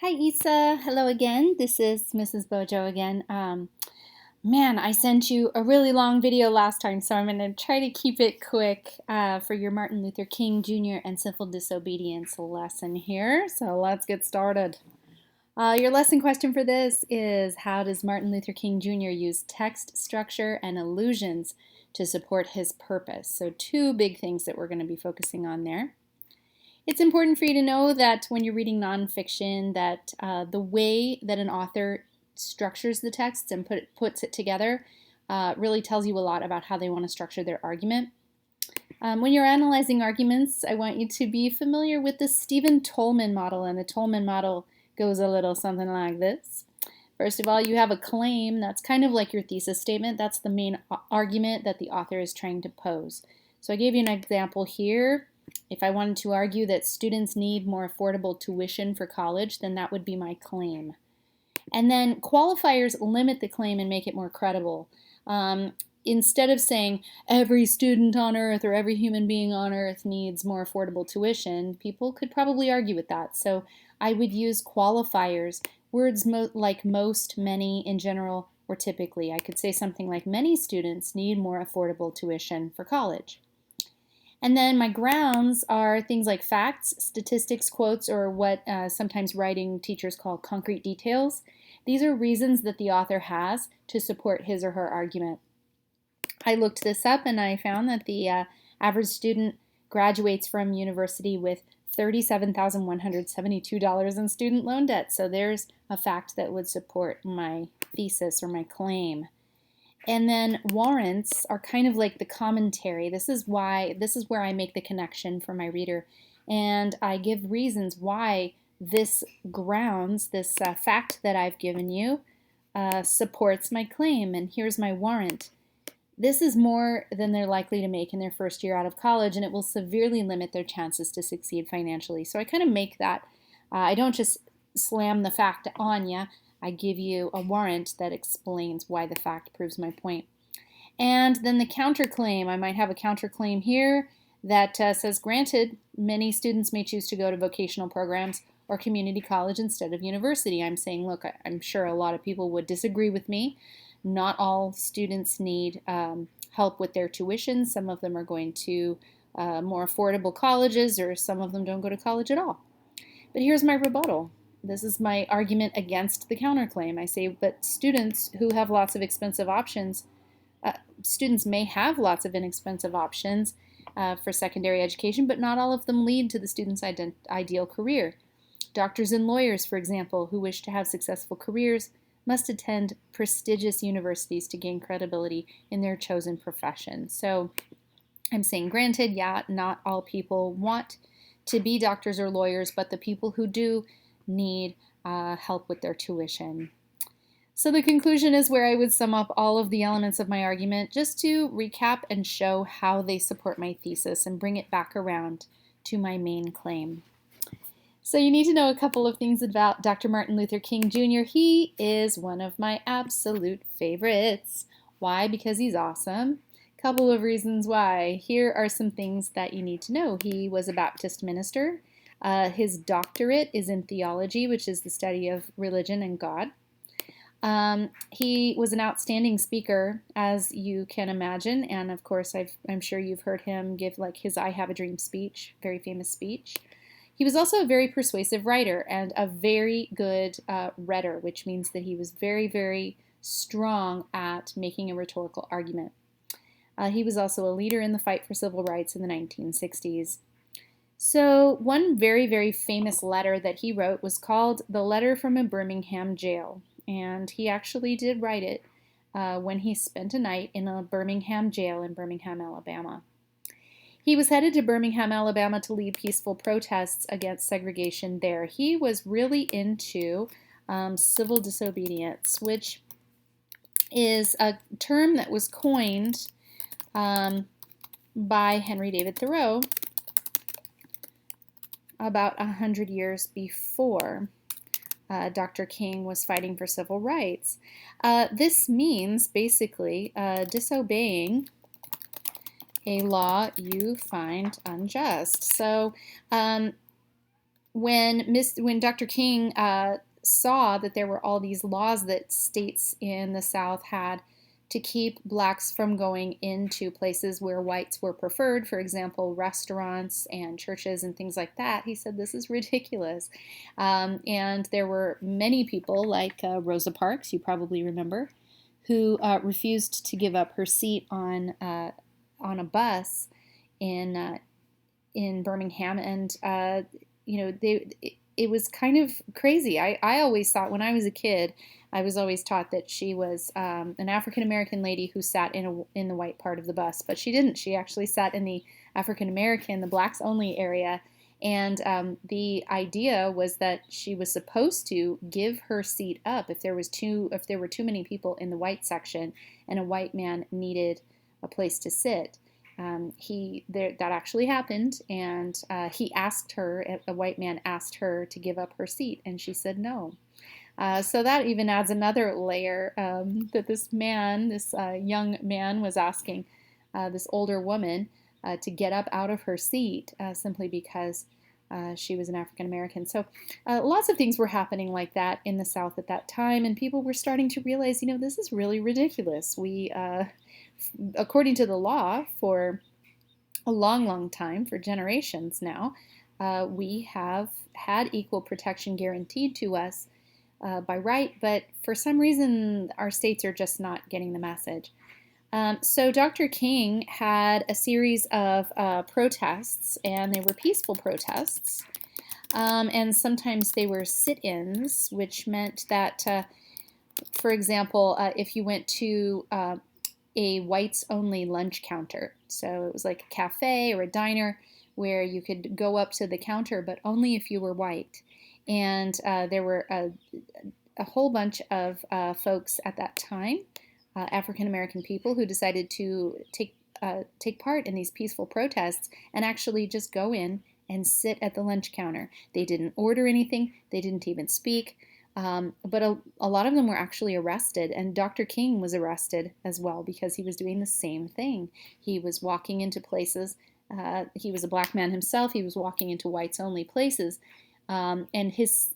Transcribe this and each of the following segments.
Hi, Isa. Hello again. This is Mrs. Bojo again. Man, I sent you a really long video last time, so I'm going to try to keep it quick for your Martin Luther King Jr. and civil disobedience lesson here. So let's get started. Your lesson question for this is, how does Martin Luther King Jr. use text structure and allusions to support his purpose? So two big things that we're going to be focusing on there. It's important for you to know that when you're reading nonfiction, that the way that an author structures the text and puts it together really tells you a lot about how they want to structure their argument. When you're analyzing arguments, I want you to be familiar with the Stephen Tolman model, and the Tolman model goes a little something like this. First of all, you have a claim that's kind of like your thesis statement. That's the main argument that the author is trying to pose. So I gave you an example here. If I wanted to argue that students need more affordable tuition for college, then that would be my claim. And then qualifiers limit the claim and make it more credible. Instead of saying every student on earth or every human being on earth needs more affordable tuition, people could probably argue with that. So I would use qualifiers, words like most, many, in general, or typically. I could say something like many students need more affordable tuition for college. And then my grounds are things like facts, statistics, quotes, or what sometimes writing teachers call concrete details. These are reasons that the author has to support his or her argument. I looked this up and I found that the average student graduates from university with $37,172 in student loan debt. So there's a fact that would support my thesis or my claim. And then warrants are kind of like the commentary. This is where I make the connection for my reader. And I give reasons why this grounds, this fact that I've given you, supports my claim. And here's my warrant. This is more than they're likely to make in their first year out of college, and it will severely limit their chances to succeed financially. So I kind of make that. I don't just slam the fact on you. I give you a warrant that explains why the fact proves my point. And then the counterclaim. I might have a counterclaim here that says, granted, many students may choose to go to vocational programs or community college instead of university. I'm saying, look, I'm sure a lot of people would disagree with me. Not all students need help with their tuition. Some of them are going to more affordable colleges, or some of them don't go to college at all. But here's my rebuttal. This is my argument against the counterclaim. I say, but students who have lots of expensive options, students may have lots of inexpensive options for secondary education, but not all of them lead to the student's ideal career. Doctors and lawyers, for example, who wish to have successful careers, must attend prestigious universities to gain credibility in their chosen profession. So I'm saying, granted, yeah, not all people want to be doctors or lawyers, but the people who do need help with their tuition. So the conclusion is where I would sum up all of the elements of my argument, just to recap and show how they support my thesis and bring it back around to my main claim. So you need to know a couple of things about Dr. Martin Luther King Jr. He is one of my absolute favorites. Why? Because he's awesome. Couple of reasons why. Here are some things that you need to know. He was a Baptist minister. His doctorate is in theology, which is the study of religion and God. He was an outstanding speaker, as you can imagine, and of course I'm sure you've heard him give like his I Have a Dream speech, very famous speech. He was also a very persuasive writer and a very good rhetor, which means that he was very, very strong at making a rhetorical argument. He was also a leader in the fight for civil rights in the 1960s. So one very, very famous letter that he wrote was called The Letter from a Birmingham Jail. And he actually did write it when he spent a night in a Birmingham jail in Birmingham, Alabama. He was headed to Birmingham, Alabama to lead peaceful protests against segregation there. He was really into civil disobedience, which is a term that was coined by Henry David Thoreau about 100 years before Dr. King was fighting for civil rights. This means basically disobeying a law you find unjust. So when Dr. King saw that there were all these laws that states in the South had to keep blacks from going into places where whites were preferred, for example, restaurants and churches and things like that, he said, this is ridiculous. And there were many people like Rosa Parks, you probably remember, who refused to give up her seat on a bus in Birmingham, and it was kind of crazy. I always thought when I was a kid, I was always taught that she was an African American lady who sat in the white part of the bus, but she didn't. She actually sat in the African American, the blacks only area, and the idea was that she was supposed to give her seat up if there were too many people in the white section, and a white man needed a place to sit. That actually happened, and he asked her, a white man asked her to give up her seat, and she said no. So that even adds another layer that this young man was asking this older woman to get up out of her seat simply because she was an African American. So lots of things were happening like that in the South at that time, and people were starting to realize, this is really ridiculous. According to the law, for a long, long time, for generations now, we have had equal protection guaranteed to us by right, but for some reason our states are just not getting the message. So Dr. King had a series of protests, and they were peaceful protests, and sometimes they were sit-ins, which meant that, for example, if you went to a whites-only lunch counter. So it was like a cafe or a diner where you could go up to the counter, but only if you were white. And there were a whole bunch of folks at that time, African-American people, who decided to take part in these peaceful protests and actually just go in and sit at the lunch counter. They didn't order anything. They didn't even speak. But a lot of them were actually arrested, and Dr. King was arrested as well because he was doing the same thing. He was walking into places, he was a black man himself, he was walking into whites-only places, and his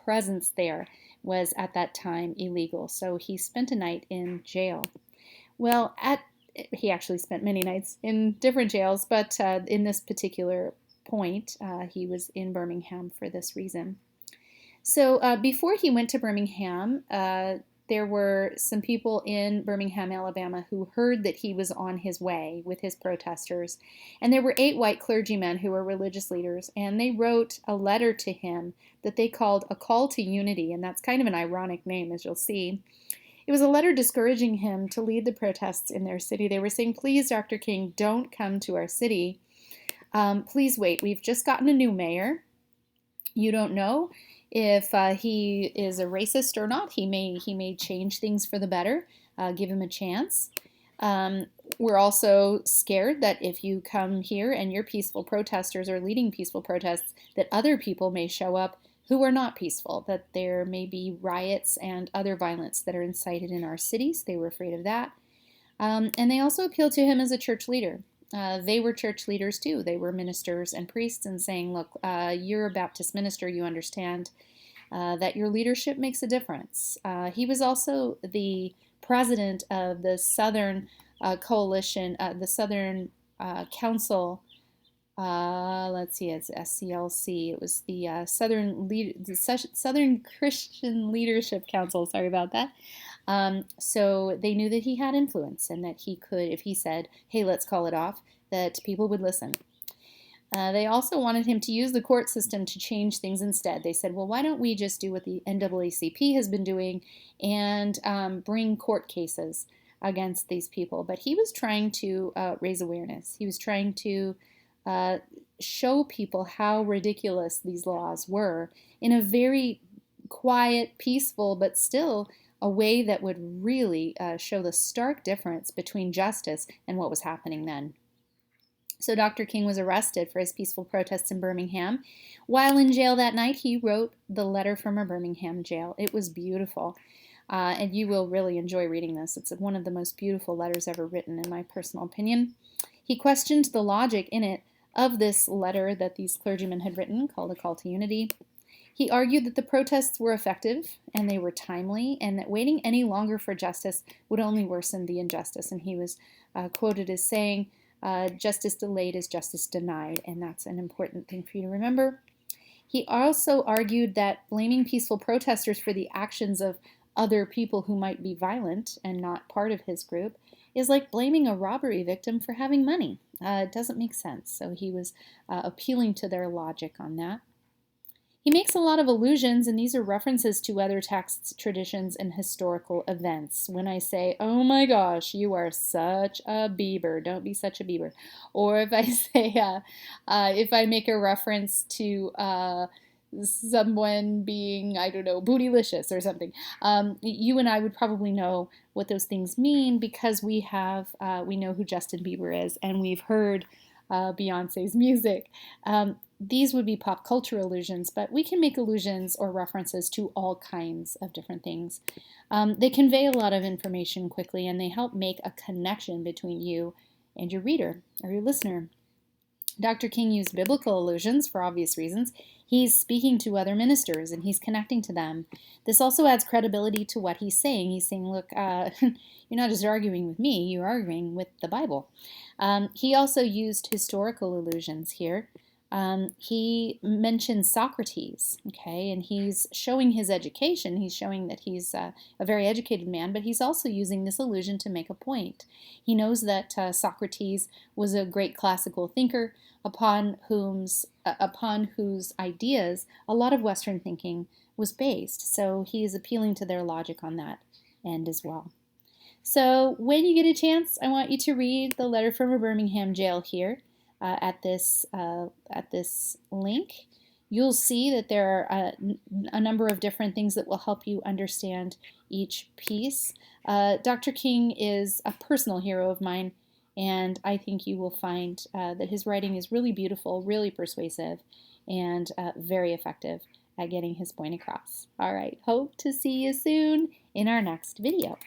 presence there was at that time illegal, so he spent a night in jail. Well, he actually spent many nights in different jails, but in this particular point, he was in Birmingham for this reason. So before he went to Birmingham, there were some people in Birmingham, Alabama, who heard that he was on his way with his protesters. And there were 8 white clergymen who were religious leaders, and they wrote a letter to him that they called A Call to Unity, and that's kind of an ironic name, as you'll see. It was a letter discouraging him to lead the protests in their city. They were saying, please, Dr. King, don't come to our city. Please wait. We've just gotten a new mayor. You don't know if he is a racist or not. He may change things for the better. Give him a chance. We're also scared that if you come here and you're peaceful protesters or leading peaceful protests, that other people may show up who are not peaceful, that there may be riots and other violence that are incited in our cities. They were afraid of that. And they also appealed to him as a church leader. They were church leaders too. They were ministers and priests, and saying, look, you're a Baptist minister, you understand that your leadership makes a difference. He was also the president of the Southern Coalition, the Southern Council. Let's see, it's SCLC. It was the Southern Christian Leadership Council. Sorry about that. So they knew that he had influence, and that he could, if he said, hey, let's call it off, that people would listen. They also wanted him to use the court system to change things instead. They said, well, why don't we just do what the NAACP has been doing and bring court cases against these people? But he was trying to raise awareness. He was trying to show people how ridiculous these laws were in a very quiet, peaceful, but still a way that would really show the stark difference between justice and what was happening then. So Dr. King was arrested for his peaceful protests in Birmingham. While in jail that night, he wrote the letter from a Birmingham jail. It was beautiful, and you will really enjoy reading this. It's one of the most beautiful letters ever written, in my personal opinion. He questioned the logic in it of this letter that these clergymen had written called A Call to Unity. He argued that the protests were effective and they were timely, and that waiting any longer for justice would only worsen the injustice. And he was quoted as saying, justice delayed is justice denied, and that's an important thing for you to remember. He also argued that blaming peaceful protesters for the actions of other people who might be violent and not part of his group is like blaming a robbery victim for having money. It doesn't make sense. So he was appealing to their logic on that. He makes a lot of allusions, and these are references to other texts, traditions, and historical events. When I say, oh my gosh, you are such a Bieber, don't be such a Bieber. Or if I say, if I make a reference to someone being, I don't know, bootylicious or something, you and I would probably know what those things mean because we know who Justin Bieber is, and we've heard Beyonce's music. These would be pop culture allusions, but we can make allusions or references to all kinds of different things. They convey a lot of information quickly, and they help make a connection between you and your reader or your listener. Dr. King used biblical allusions for obvious reasons. He's speaking to other ministers and he's connecting to them. This also adds credibility to what he's saying. He's saying, look, you're not just arguing with me, you're arguing with the Bible. He also used historical allusions here. He mentions Socrates, okay, and he's showing his education. He's showing that he's a very educated man, but he's also using this allusion to make a point. He knows that Socrates was a great classical thinker upon whose ideas a lot of Western thinking was based. So he is appealing to their logic on that end as well. So when you get a chance, I want you to read the letter from a Birmingham jail here. At this link, you'll see that there are a number of different things that will help you understand each piece. Dr. King is a personal hero of mine, and I think you will find that his writing is really beautiful, really persuasive, and very effective at getting his point across. All right, hope to see you soon in our next video.